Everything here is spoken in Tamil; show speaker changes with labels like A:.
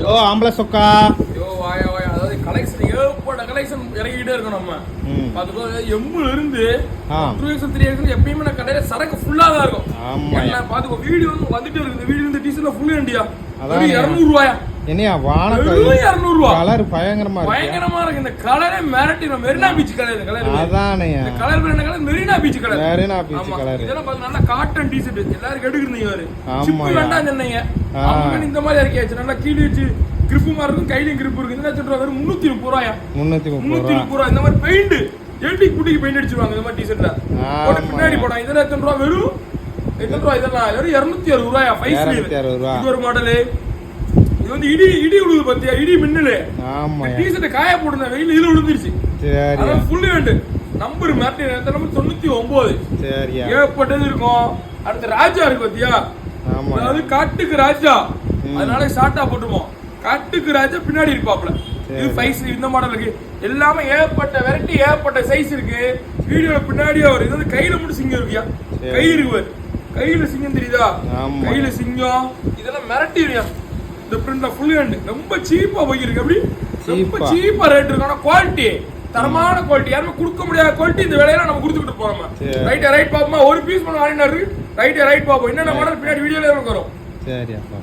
A: ஓ ஆம்பளை சொக்கா
B: அதாவது கலெக்ஷன் ஏகப்பட்ட கலெக்ஷன் இறங்கிட்டே இருக்கும் நம்ம பாத்துக்கோ. எம்புல இருந்து 2x3x எப்பயுமே நான் கடையில சரக்கு ஃபுல்லா தான் இருக்கும். பாத்துக்கோ வீடியோ வந்துட்டு இருக்கு. இந்த வீடியோ இந்த டீசர்ட்ல ஃபுல் ஹேண்டியா 200 ரூபாயா
A: என்னையா வானத்தை
B: 200 ரூபா.
A: கலர் பயங்கரமா
B: இருக்கு. இந்த கலரே மிரட்டிடும். Marina beach colour. இந்த கலர்
A: அதானே
B: இந்த கலர் என்ன colour? Marina beach colour.
A: Marina beach colour.
B: இதெல்லாம் பாத்து நல்ல காட்டன் டீ-ஷர்ட் எல்லாரும் எடுக்குறீங்க பாரு. சிப் வேண்டாம் சொன்னீங்க. அவங்க இந்த மாதிரி இறக்கியாச்சு. நல்லா கீழ வச்சு கிரிப் மாதிரி இருக்கும். கையிலயும் கிரிப் இருக்கு. என்ன சொல்றா வெறும் 330 ரூபாயா? 330 ரூபாய். இந்த மாதிரி பெயிண்ட் எல்டி குட்டிக்கு பெயிண்ட் அடிச்சிருவாங்க இந்த மாதிரி டீ-ஷர்ட்ல. போட்டு பின்னாடி போடா. இதெல்லாம் எத்தனை ரூபாய்? வெறும் எத்தனை ரூபாய்? இதெல்லாம் வெறும் 260 ரூபாயா? 5 ஸ்லீவ். இது ஒரு மாடல். இது வந்து இடி விழுது பாத்தியா? இடி மின்னலு. ஆமா. டீ-ஷர்ட் காய போடுங்க. வெயில் இதுல விழுந்துருச்சு. சரி. அத ஃபுல் ஹேண்ட். நம்பர் மாத்தி நம்பர் 99. சரியா. ஏகப்பட்டது இருக்கும். அடுத்து ராஜா இருக்கு பாத்தியா? ஆமா. அது காட்டுக்கு ராஜா. அதனால ஷார்ட்டா போட்டுவோம். காட்டுக்கு ராஜா பின்னாடி இருப்பாப்ல. இது 5 ஸ்லீவ் இந்த மாடலுக்கு. எல்லாமே ஏகப்பட்ட வெரைட்டி ஏகப்பட்ட சைஸ் இருக்கு. வீடியோல பின்னாடியே வரும். இது கையில மட்டும் சிங்கம் இருக்கியா? கை இருக்கு. கையில சிங்கம் தெரியுதா? கையில சிங்கம். இதெல்லாம் மிரட்டியா? இந்த பிரிண்ட்ல ஃபுல் ஹேண்ட் ரொம்ப சீப்பா போயிருக்கு. அப்படி ரொம்ப சீப்பா ரேட் இருக்கு. ஆனா குவாலிட்டி தரமான குவாலிட்டி. யாருமே கொடுக்க முடியாத குவாலிட்டி. இந்த வேலையெல்லாம் நம்ம கொடுத்துக்கிட்டு போறோம். ரைட் பாப்போமா? ஒரு பீஸ் பண்ண வாங்கினாரு. ரைட் பாப்போம். என்னென்ன மாடல் பின்னாடி வீடியோல வரும். சரி அப்பா.